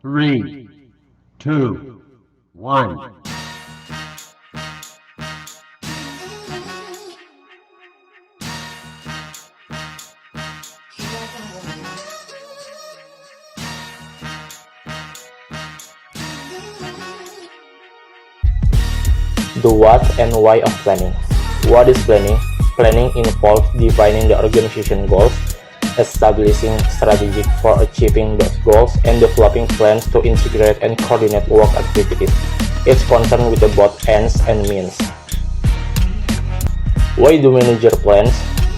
Three, two, one. The what and why of planning. What is planning? Planning involves defining the organization goals, establishing strategies for achieving those goals, and developing plans to integrate and coordinate work activities. It's concerned with both ends and means. Why do managers plan?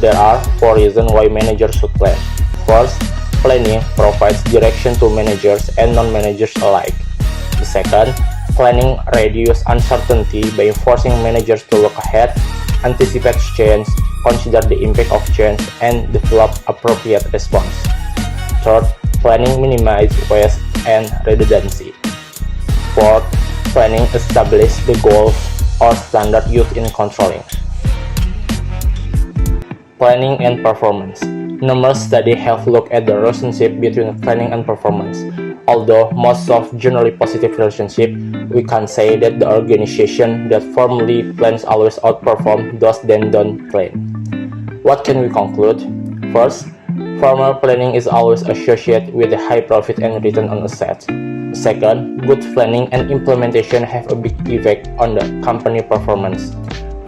There are 4 reasons why managers should plan. First, planning provides direction to managers and non-managers alike. The second, planning reduces uncertainty by forcing managers to look ahead, anticipate change, consider the impact of change, and develop appropriate response. Third, planning minimizes waste and redundancy. Fourth, planning establishes the goals or standard used in controlling. Planning and performance. Numerous studies have looked at the relationship between planning and performance. Although most of generally positive relationship, we can say that the organization that formally plans always outperform those that don't plan. What can we conclude? First, formal planning is always associated with a high profit and return on assets. Second, good planning and implementation have a big effect on the company performance.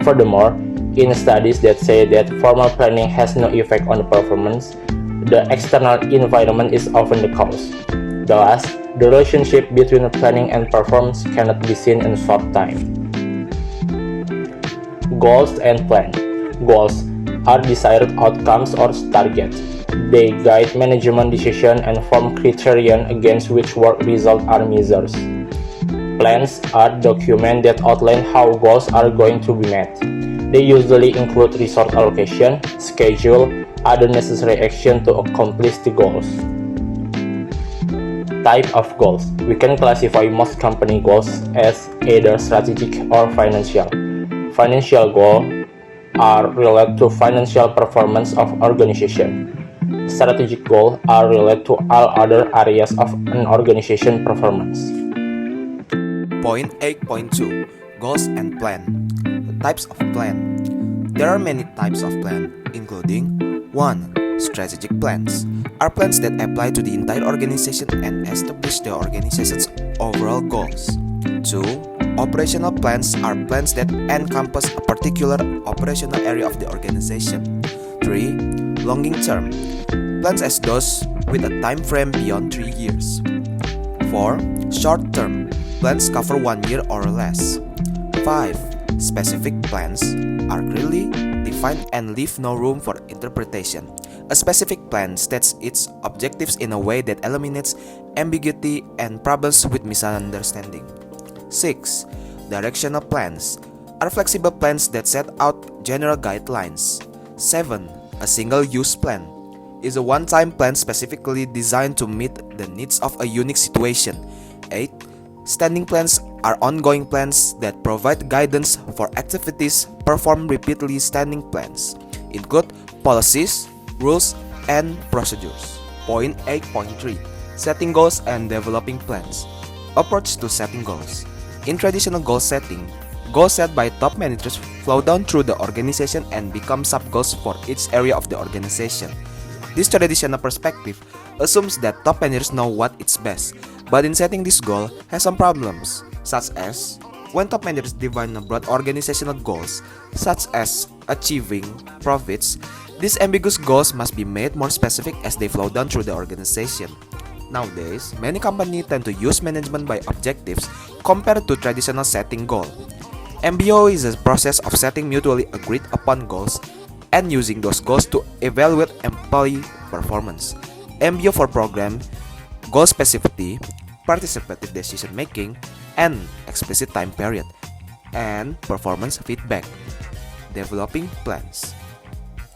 Furthermore, in studies that say that formal planning has no effect on the performance, the external environment is often the cause. Thus, the relationship between planning and performance cannot be seen in short time. Goals and plan. Goals are desired outcomes or targets. They guide management decisions and form criterion against which work results are measured. Plans are documents that outline how goals are going to be met. They usually include resource allocation, schedule, other necessary action to accomplish the goals. Type of goals. We can classify most company goals as either strategic or financial. Financial goals are related to financial performance of organization. Strategic goals are related to all other areas of an organization performance. Point 8.2 Goals and Plan. The types of plan. There are many types of plan, including 1. Strategic plans are plans that apply to the entire organization and establish the organization's overall goals. 2. Operational plans are plans that encompass a particular operational area of the organization. 3. Long-term plans as those with a time frame beyond 3 years. 4. Short-term plans cover 1 year or less. 5. Specific plans are clearly defined and leave no room for interpretation. A specific plan states its objectives in a way that eliminates ambiguity and problems with misunderstanding. 6. Directional plans are flexible plans that set out general guidelines. 7. A single-use plan is a one-time plan specifically designed to meet the needs of a unique situation. 8. Standing plans are ongoing plans that provide guidance for activities performed repeatedly. Standing plans include policies, rules, and procedures. Point 8.3 Setting goals and developing plans. Approach to setting goals. In traditional goal setting, goals set by top managers flow down through the organization and become sub-goals for each area of the organization. This traditional perspective assumes that top managers know what is best, but in setting this goal has some problems, such as when top managers define broad organizational goals, such as achieving profits, these ambiguous goals must be made more specific as they flow down through the organization. Nowadays, many companies tend to use management by objectives compared to traditional setting goal. MBO is a process of setting mutually agreed upon goals and using those goals to evaluate employee performance. MBO for program, goal specificity, participative decision making, and explicit time period, and performance feedback. Developing plans.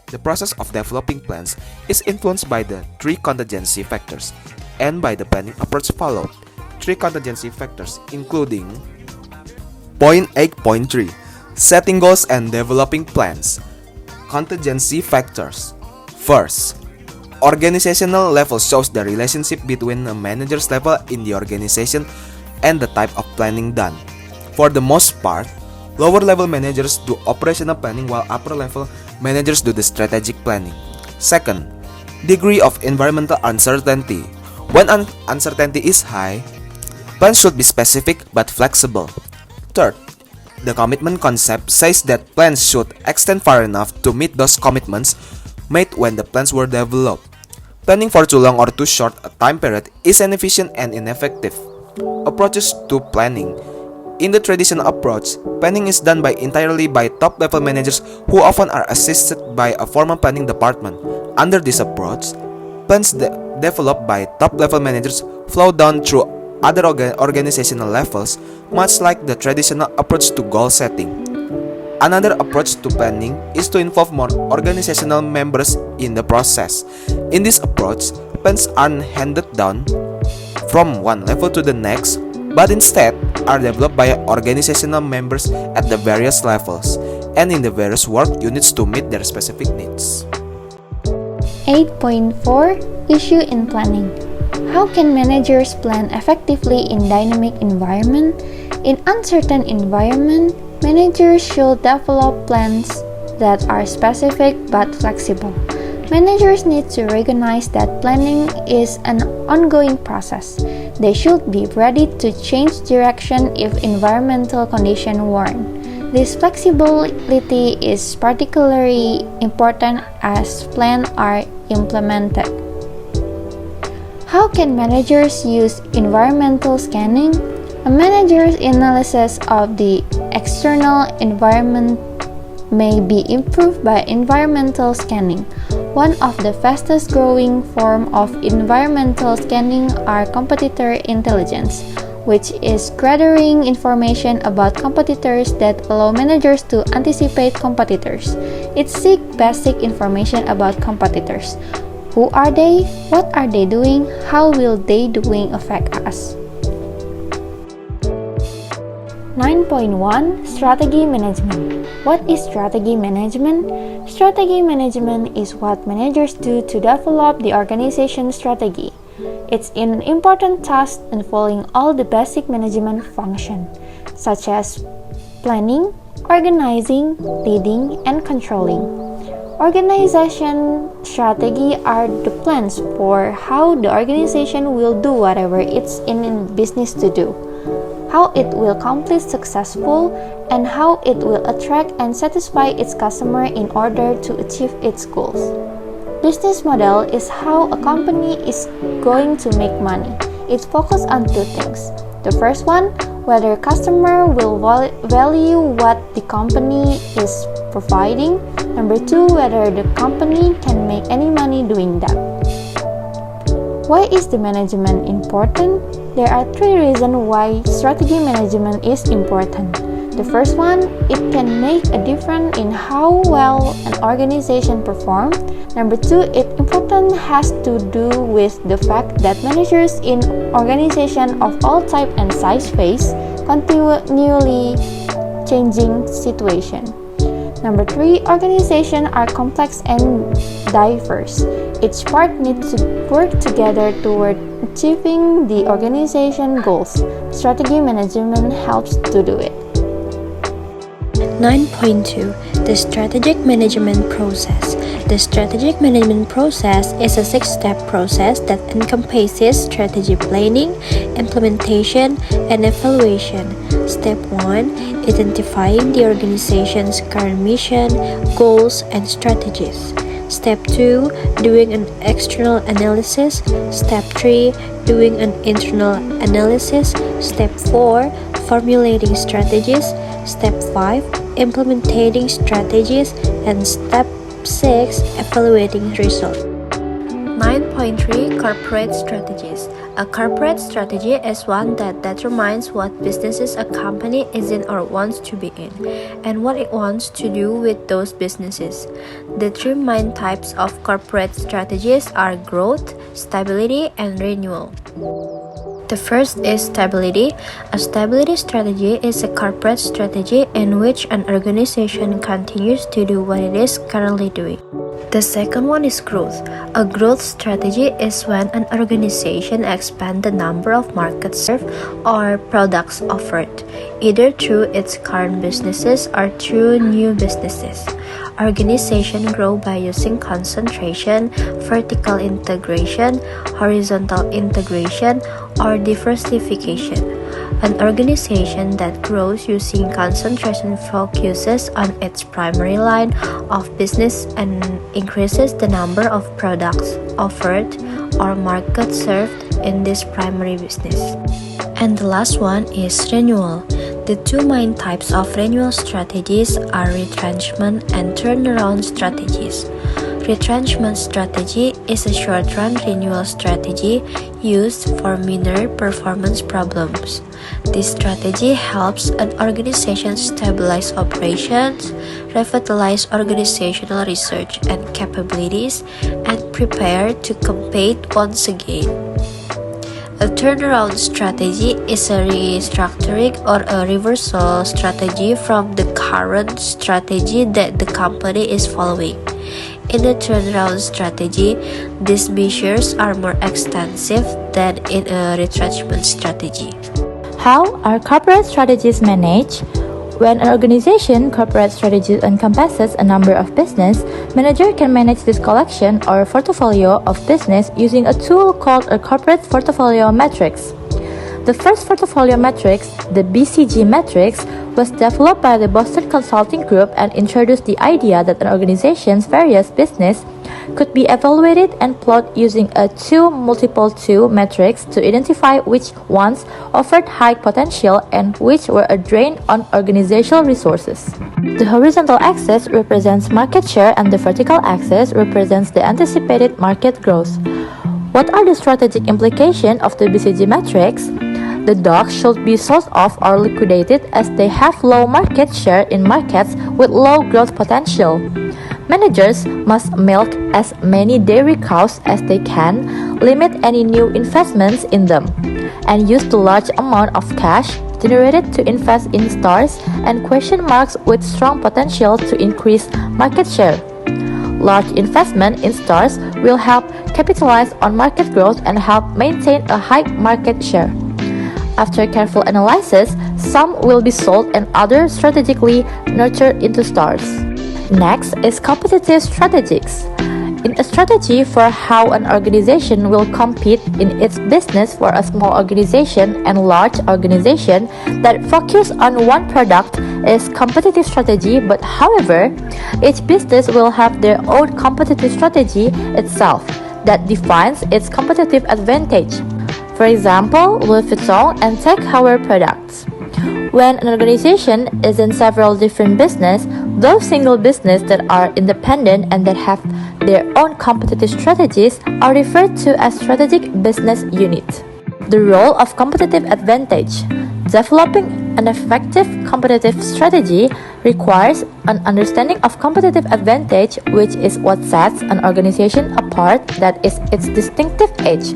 The process of developing plans is influenced by the 3 contingency factors and by the planning approach followed. 3 contingency factors including Point 8.3 Setting goals and developing plans. Contingency factors. First, organizational level shows the relationship between the manager's level in the organization and the type of planning done. For the most part, lower level managers do operational planning while upper level managers do the strategic planning. Second, degree of environmental uncertainty. When uncertainty is high, plans should be specific but flexible. Third, the commitment concept says that plans should extend far enough to meet those commitments made when the plans were developed. Planning for too long or too short a time period is inefficient and ineffective. Approaches to planning. In the traditional approach, planning is done entirely by top-level managers who often are assisted by a formal planning department. Under this approach, plans developed by top-level managers flow down through other organizational levels, much like the traditional approach to goal setting. Another approach to planning is to involve more organizational members in the process. In this approach, plans aren't handed down from one level to the next, but instead are developed by organizational members at the various levels and in the various work units to meet their specific needs. 8.4 Issue in planning. How can managers plan effectively in dynamic environment? In uncertain environment, managers should develop plans that are specific but flexible. Managers need to recognize that planning is an ongoing process. They should be ready to change direction if environmental conditions warrant. This flexibility is particularly important as plans are implemented. How can managers use environmental scanning? A manager's analysis of the external environment may be improved by environmental scanning. One of the fastest growing forms of environmental scanning are competitor intelligence, which is gathering information about competitors that allow managers to anticipate competitors. It seeks basic information about competitors. Who are they? What are they doing? How will they doing affect us? 9.1 Strategy Management. What is strategy management? Strategy management is what managers do to develop the organization strategy. It's an important task involving all the basic management functions, such as planning, organizing, leading, and controlling. Organization strategy are the plans for how the organization will do whatever it's in business to do, how it will accomplish successful, and how it will attract and satisfy its customer in order to achieve its goals. Business model is how a company is going to make money. It focuses on two things. The first one, whether customer will value what the company is providing. Number two, whether the company can make any money doing that. Why is the management important? There are three reasons why strategy management is important. The first one, it can make a difference in how well an organization performs. Number two, its importance has to do with the fact that managers in organizations of all type and size face continually changing situation. Number three, organizations are complex and diverse. Each part needs to work together toward achieving the organization goals. Strategy management helps to do it. 9.2 The Strategic Management Process. The Strategic Management Process is a 6-step process that encompasses strategy planning, implementation, and evaluation. Step 1 Identifying the organization's current mission, goals, and strategies. Step 2 Doing an external analysis. Step 3 Doing an internal analysis. Step 4 Formulating strategies. Step 5 Implementing strategies. And Step 6 Evaluating results. 9.3 Corporate Strategies. A corporate strategy is one that determines what businesses a company is in or wants to be in, and what it wants to do with those businesses. The three main types of corporate strategies are growth, stability, and renewal. The first is stability. A stability strategy is a corporate strategy in which an organization continues to do what it is currently doing. The second one is growth. A growth strategy is when an organization expands the number of markets served or products offered, either through its current businesses or through new businesses. Organizations grow by using concentration, vertical integration, horizontal integration, or diversification. An organization that grows using concentration focuses on its primary line of business and increases the number of products offered or markets served in this primary business. And the last one is renewal. The two main types of renewal strategies are retrenchment and turnaround strategies. Retrenchment strategy is a short-run renewal strategy used for minor performance problems. This strategy helps an organization stabilize operations, revitalize organizational research and capabilities, and prepare to compete once again. A turnaround strategy is a restructuring or a reversal strategy from the current strategy that the company is following. In a turnaround strategy, these measures are more extensive than in a retrenchment strategy. How are corporate strategies managed? When an organization corporate strategy encompasses a number of business, manager can manage this collection or portfolio of business using a tool called a corporate portfolio matrix. The first portfolio matrix, the BCG matrix, was developed by the Boston Consulting Group and introduced the idea that an organization's various business could be evaluated and plotted using a 2x2 matrix to identify which ones offered high potential and which were a drain on organizational resources. The horizontal axis represents market share and the vertical axis represents the anticipated market growth. What are the strategic implications of the BCG matrix? The dogs should be sold off or liquidated as they have low market share in markets with low growth potential. Managers must milk as many dairy cows as they can, limit any new investments in them, and use the large amount of cash generated to invest in stars and question marks with strong potential to increase market share. Large investment in stars will help capitalize on market growth and help maintain a high market share. After careful analysis, some will be sold and others strategically nurtured into stars. Next is competitive strategies. In a strategy for how an organization will compete in its business for a small organization and large organization that focus on one product is competitive strategy, but however, each business will have their own competitive strategy itself that defines its competitive advantage. For example, Louis Vuitton and Tech Heuer products. When an organization is in several different businesses, those single businesses that are independent and that have their own competitive strategies are referred to as strategic business units. The role of competitive advantage. Developing an effective competitive strategy requires an understanding of competitive advantage, which is what sets an organization apart, that is its distinctive edge.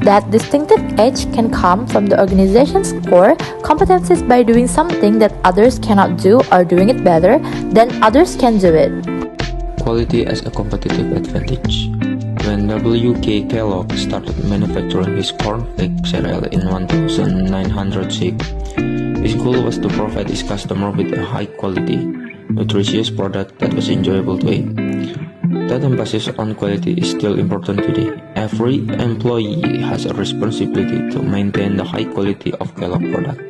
That distinctive edge can come from the organization's core competencies by doing something that others cannot do or doing it better than others can do it. Quality as a competitive advantage. When W.K. Kellogg started manufacturing his cornflake cereal in 1906, his goal was to provide his customer with a high-quality, nutritious product that was enjoyable to eat. That emphasis on quality is still important today. Every employee has a responsibility to maintain the high quality of Kellogg product.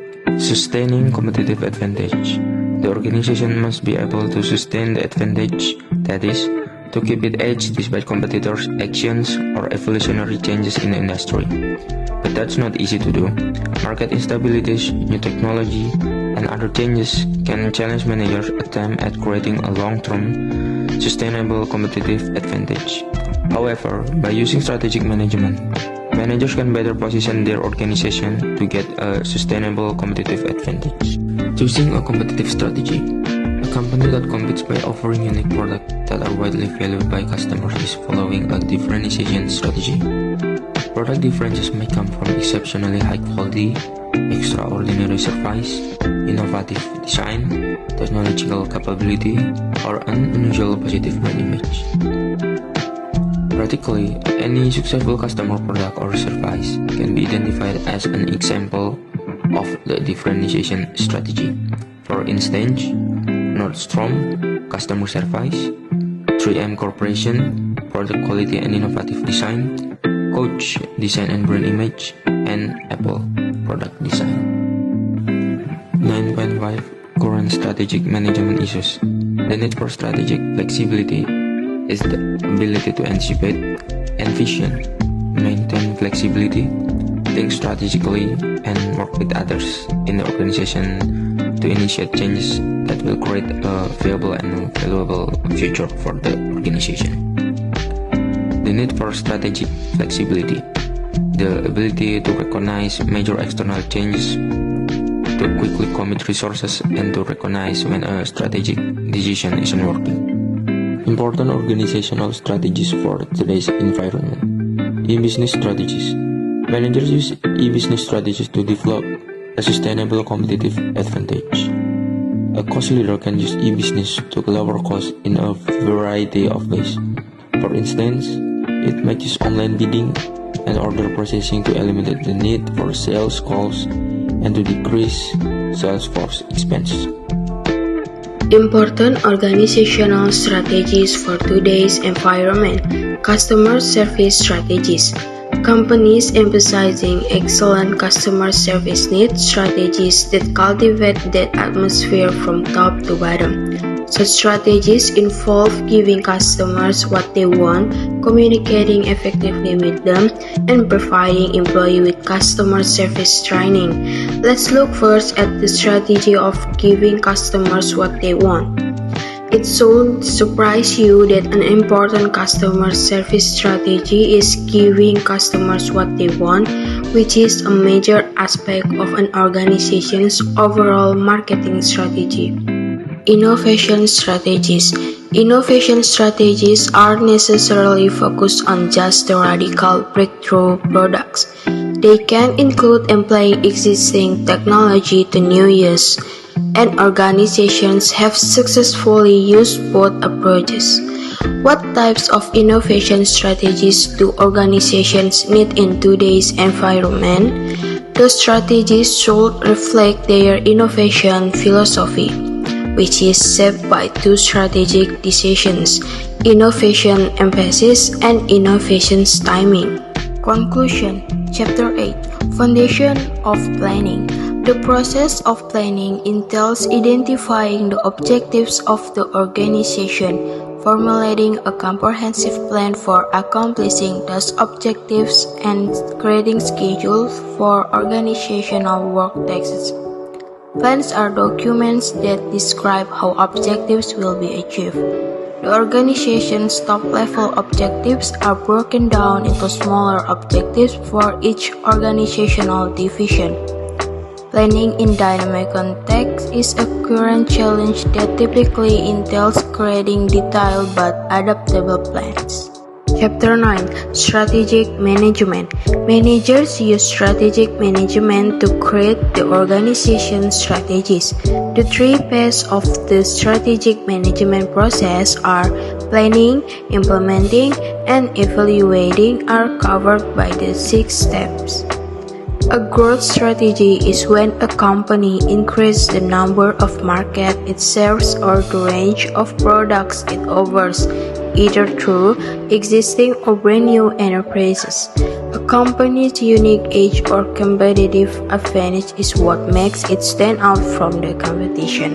Sustaining competitive advantage. The organization must be able to sustain the advantage, that is, to keep its edge despite competitors' actions or evolutionary changes in the industry. But that's not easy to do. Market instabilities, new technology, and other changes can challenge managers' attempt at creating a long-term, sustainable competitive advantage. However, by using strategic management, managers can better position their organization to get a sustainable competitive advantage. Choosing a competitive strategy. A company that competes by offering unique products that are widely valued by customers is following a differentiation strategy. Product differences may come from exceptionally high quality, extraordinary service, innovative design, technological capability, or an unusual positive brand image. Practically, any successful customer product or service can be identified as an example of the differentiation strategy. For instance, Nordstrom, customer service; 3M Corporation, product quality and innovative design; Coach, design and brand image; and Apple, product design. 9.5 Current strategic management issues. The need for strategic flexibility is the ability to anticipate, envision, maintain flexibility, think strategically, and work with others in the organization to initiate changes that will create a viable and valuable future for the organization. The need for strategic flexibility. The ability to recognize major external changes, to quickly commit resources, and to recognize when a strategic decision isn't working. Important organizational strategies for today's environment. E-business strategies. Managers use e-business strategies to develop a sustainable competitive advantage. A cost leader can use e-business to lower costs in a variety of ways. For instance, it might use online bidding and order processing to eliminate the need for sales calls and to decrease sales force expenses. Important organizational strategies for today's environment. Customer service strategies. Companies emphasizing excellent customer service need strategies that cultivate that atmosphere from top to bottom. Such strategies involve giving customers what they want, communicating effectively with them, and providing employees with customer service training. Let's look first at the strategy of giving customers what they want. It should surprise you that an important customer service strategy is giving customers what they want, which is a major aspect of an organization's overall marketing strategy. Innovation strategies. Innovation strategies are necessarily focused on just the radical breakthrough products. They can include employing existing technology to new use, and organizations have successfully used both approaches. What types of innovation strategies do organizations need in today's environment? Those strategies should reflect their innovation philosophy, which is shaped by two strategic decisions: innovation emphasis and innovation's timing. Conclusion. Chapter 8. Foundation of Planning. The process of planning entails identifying the objectives of the organization, formulating a comprehensive plan for accomplishing those objectives, and creating schedules for organizational work tasks. Plans are documents that describe how objectives will be achieved. The organization's top-level objectives are broken down into smaller objectives for each organizational division. Planning in dynamic context is a current challenge that typically entails creating detailed but adaptable plans. Chapter 9. Strategic Management. Managers use strategic management to create the organization's strategies. The three phases of the strategic management process are planning, implementing, and evaluating are covered by the 6 steps. A growth strategy is when a company increases the number of markets it serves or the range of products it offers, either through existing or brand new enterprises. A company's unique edge or competitive advantage is what makes it stand out from the competition.